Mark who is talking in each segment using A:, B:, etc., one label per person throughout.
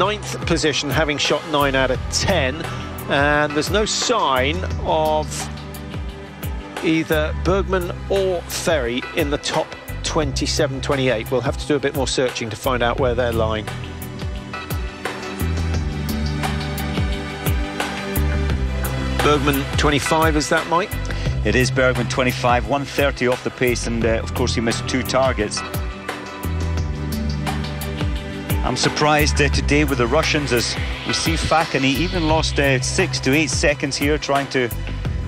A: 9th position, having shot 9 out of 10. And there's no sign of either Bergman or Ferry in the top 27-28. We'll have to do a bit more searching to find out where they're lying. Bergman 25, is that, Mike?
B: It is Bergman 25, 130 off the pace, and of course he missed 2 targets. I'm surprised today with the Russians, as we see FAK, and he even lost 6 to 8 seconds here trying to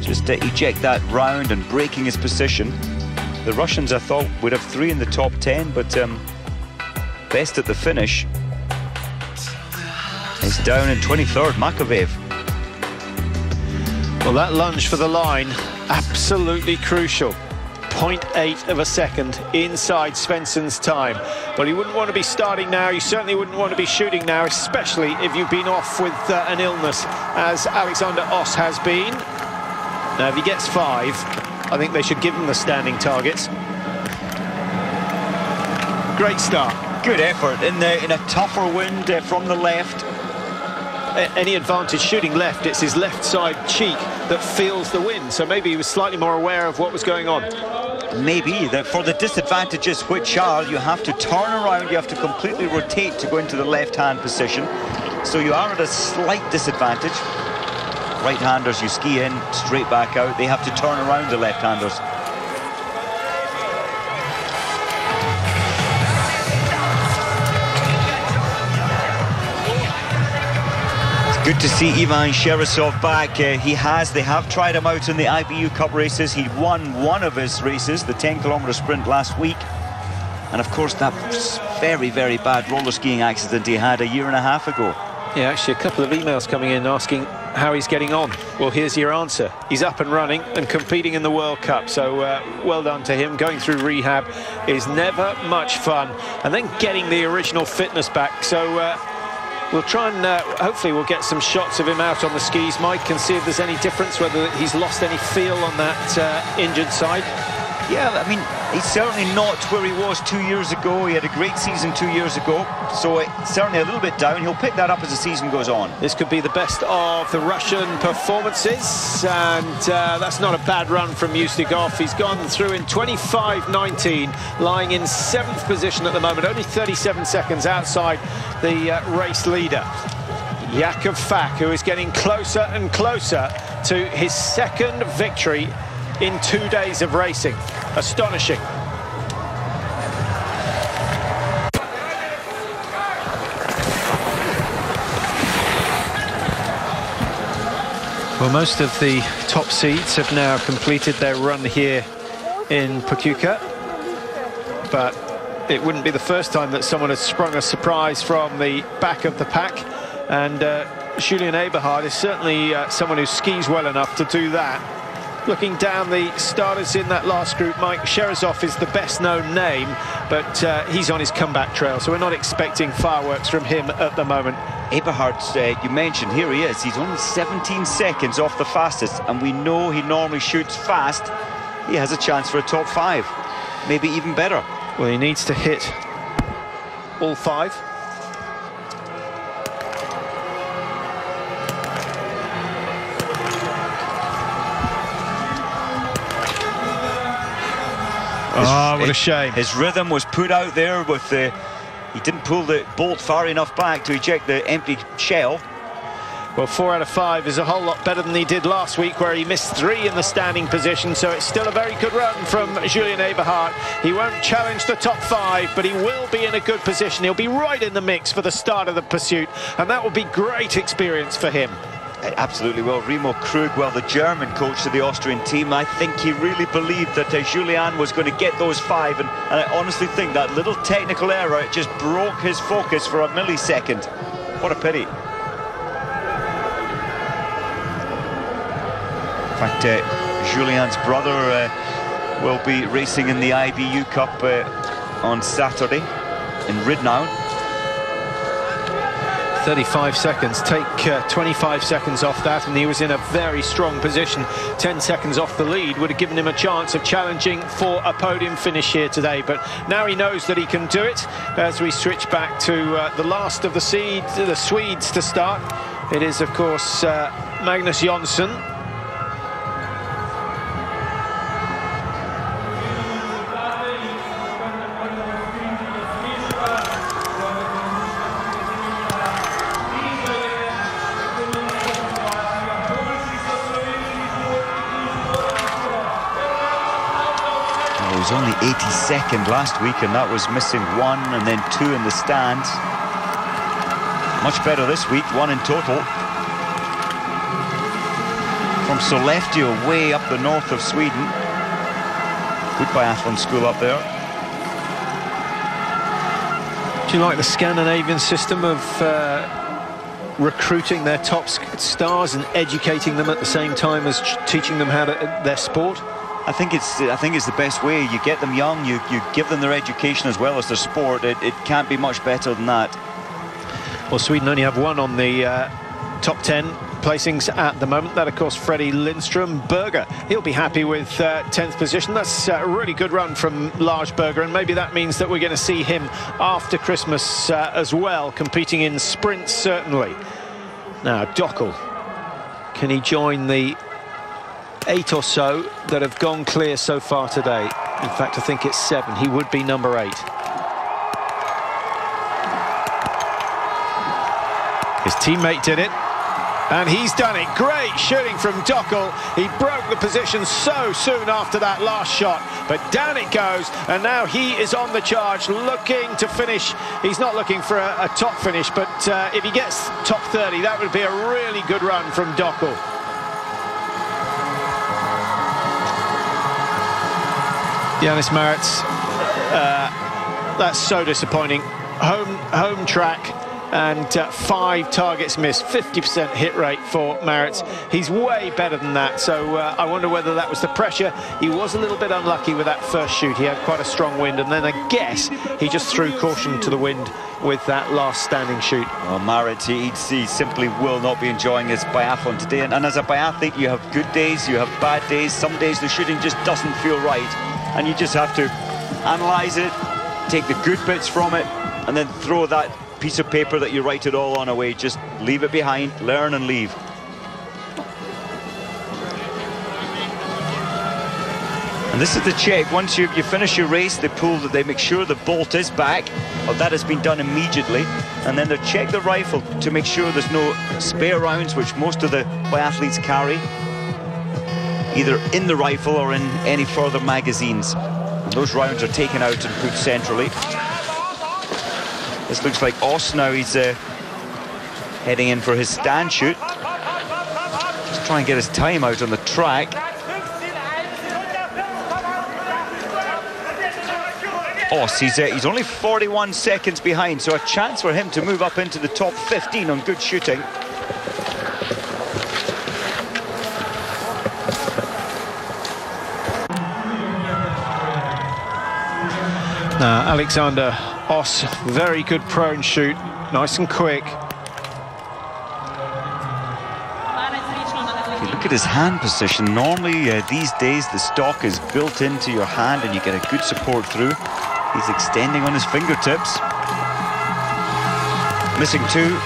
B: just eject that round and breaking his position. The Russians, I thought, would have 3 in the top 10, but best at the finish is down in 23rd, Makovev.
A: Well, that lunge for the line, absolutely crucial. 0.8 of a second inside Svensson's time. But he wouldn't want to be starting now. You certainly wouldn't want to be shooting now, especially if you've been off with an illness, as Alexander Oss has been. Now, if he gets 5, I think they should give him the standing targets. Great start.
B: Good effort in a tougher wind from the left.
A: Any advantage shooting left, it's his left side cheek that feels the wind, so maybe he was slightly more aware of what was going on.
B: Maybe that for the disadvantages, which are you have to turn around, you have to completely rotate to go into the left-hand position, so you are at a slight disadvantage. Right-handers, you ski in, straight back out, they have to turn around, the left-handers. Good to see Ivan Cherysov back. They have tried him out in the IBU Cup races. He won one of his races, the 10-kilometer sprint last week. And of course, that very, very bad roller skiing accident he had a year and a half ago.
A: Yeah, actually a couple of emails coming in asking how he's getting on. Well, here's your answer. He's up and running and competing in the World Cup. So well done to him. Going through rehab is never much fun. And then getting the original fitness back. So we'll try and hopefully we'll get some shots of him out on the skis, Mike, and see if there's any difference, whether he's lost any feel on that injured side.
B: Yeah, I mean, he's certainly not where he was 2 years ago. He had a great season 2 years ago, so certainly a little bit down. He'll pick that up as the season goes on.
A: This could be the best of the Russian performances, and that's not a bad run from USTYUGOV. He's gone through in 25.19, lying in 7th position at the moment, only 37 seconds outside the race leader. Jakov FAK, who is getting closer and closer to his 2nd victory in 2 days of racing. Astonishing. Well, most of the top seeds have now completed their run here in Pokljuka, but it wouldn't be the first time that someone has sprung a surprise from the back of the pack, and Julian Eberhard is certainly someone who skis well enough to do that. Looking down the starters in that last group, Mike, Cherysov is the best known name, but he's on his comeback trail, so we're not expecting fireworks from him at the moment.
B: Eberhard, you mentioned, here he is. He's only 17 seconds off the fastest, and we know he normally shoots fast. He has a chance for a top 5, maybe even better.
A: Well, he needs to hit all 5. Oh, what a shame.
B: His rhythm was put out there with the... He didn't pull the bolt far enough back to eject the empty shell.
A: Well, 4 out of 5 is a whole lot better than he did last week, where he missed 3 in the standing position, so it's still a very good run from Julian Eberhard. He won't challenge the top 5, but he will be in a good position. He'll be right in the mix for the start of the pursuit, and that will be great experience for him.
B: Absolutely well. Remo Krug, well, the German coach of the Austrian team, I think he really believed that Julian was going to get those 5, and I honestly think that little technical error, it just broke his focus for a millisecond. What a pity. In fact, Julian's brother will be racing in the IBU Cup on Saturday in Ridnaun.
A: 35 seconds. Take 25 seconds off that, and he was in a very strong position. 10 seconds off the lead would have given him a chance of challenging for a podium finish here today. But now he knows that he can do it. As we switch back to the last of the Swedes to start, it is, of course, Magnus Jonsson.
B: Only 82nd last week, and that was missing 1 and then 2 in the stands. Much better this week, 1 in total. From Sollefteå, way up the north of Sweden. Good biathlon school up there.
A: Do you like the Scandinavian system of recruiting their top stars and educating them at the same time as teaching them how to their sport?
B: I think it's the best way. You get them young, you give them their education as well as their sport. It can't be much better than that.
A: Well, Sweden only have 1 on the top 10 placings at the moment. That, of course, Freddie Lindström. Berger, he'll be happy with 10th position. That's a really good run from Lars Berger, and maybe that means that we're going to see him after Christmas as well, competing in sprints, certainly. Now, Dockel, can he join the 8 or so that have gone clear so far today? In fact, I think it's 7. He would be number 8. His teammate did it, and he's done it. Great shooting from Dockel. He broke the position so soon after that last shot, but down it goes, and now he is on the charge, looking to finish. He's not looking for a top finish, but if he gets top 30, that would be a really good run from Dockel. Yannis Maritz, that's so disappointing. Home track and 5 targets missed, 50% hit rate for Maritz. He's way better than that, so I wonder whether that was the pressure. He was a little bit unlucky with that first shoot. He had quite a strong wind, and then I guess he just threw caution to the wind with that last standing shoot.
B: Well, Maritz, he simply will not be enjoying his biathlon today. And as a biathlete, you have good days, you have bad days. Some days the shooting just doesn't feel right, and you just have to analyze it, take the good bits from it, and then throw that piece of paper that you write it all on away. Just leave it behind, learn and leave. And this is the check. Once you finish your race, they make sure the bolt is back. Well, that has been done immediately, and then they check the rifle to make sure there's no spare rounds, which most of the biathletes carry, either in the rifle or in any further magazines. And those rounds are taken out and put centrally. This looks like Oss now. He's heading in for his stand shoot. Just try and get his time out on the track. Oss, he's only 41 seconds behind, so a chance for him to move up into the top 15 on good shooting.
A: Alexander Oss, very good prone shoot, nice and quick.
B: If you look at his hand position, normally these days the stock is built into your hand and you get a good support through. He's extending on his fingertips. Missing 2.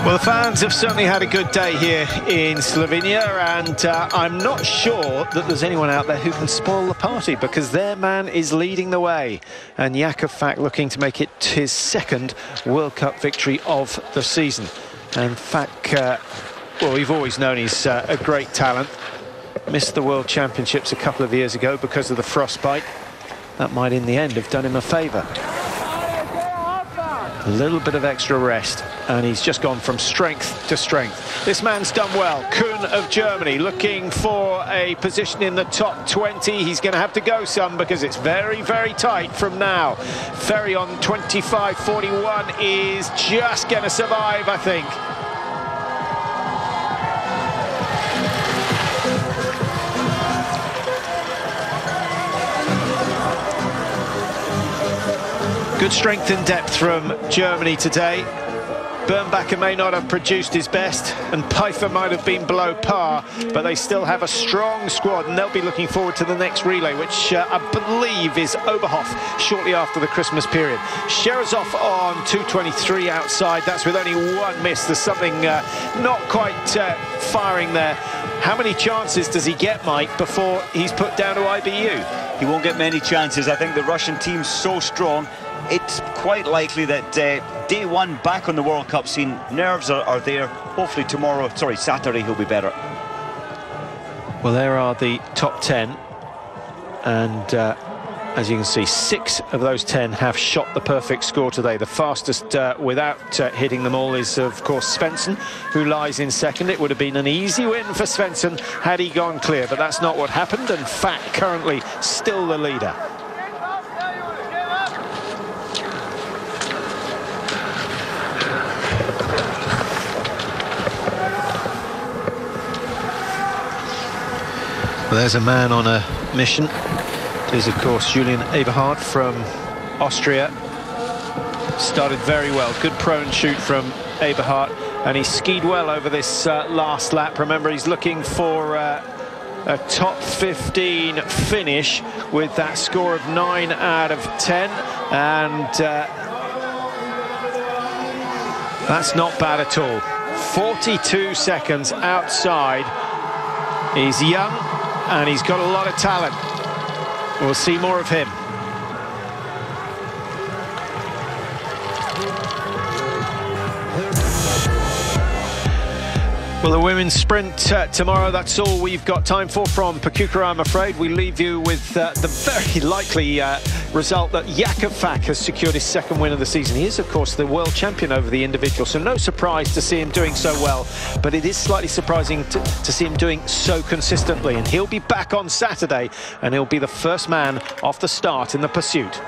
A: Well, the fans have certainly had a good day here in Slovenia, and I'm not sure that there's anyone out there who can spoil the party, because their man is leading the way. And Jakov FAK looking to make it his 2nd World Cup victory of the season. And FAK, well, we've always known he's a great talent. Missed the World Championships a couple of years ago because of the frostbite. That might in the end have done him a favour. A little bit of extra rest, and he's just gone from strength to strength. This man's done well. KÜHN of Germany looking for a position in the top 20. He's going to have to go some because it's very, very tight from now. Ferry on 25.41 is just going to survive, I think. Good strength and depth from Germany today. Bernbacher may not have produced his best, and Pfeiffer might have been below par, but they still have a strong squad, and they'll be looking forward to the next relay, which I believe is Oberhof shortly after the Christmas period. Sherazov on 2.23 outside. That's with only one miss. There's something not quite firing there. How many chances does he get, Mike, before he's put down to IBU?
B: He won't get many chances. I think the Russian team's so strong. It's quite likely that day one back on the World Cup scene, nerves are there. Hopefully tomorrow, sorry, Saturday, he'll be better.
A: Well, there are the top 10, and as you can see, 6 of those 10 have shot the perfect score today. The fastest without hitting them all is, of course, Svensson, who lies in second. It would have been an easy win for Svensson had he gone clear, but that's not what happened, and FAK currently still the leader. Well, there's a man on a mission. It is, of course, Julian Eberhard from Austria. Started very well. Good prone shoot from Eberhard, and he skied well over this last lap. Remember, he's looking for a top 15 finish with that score of 9 out of 10, and that's not bad at all. 42 seconds outside. He's young, and he's got a lot of talent. We'll see more of him. Well, the women's sprint tomorrow, that's all we've got time for from Pokljuka, I'm afraid. We leave you with the very likely result that Jakov FAK has secured his second win of the season. He is, of course, the world champion over the individual, so no surprise to see him doing so well. But it is slightly surprising to see him doing so consistently. And he'll be back on Saturday, and he'll be the first man off the start in the pursuit.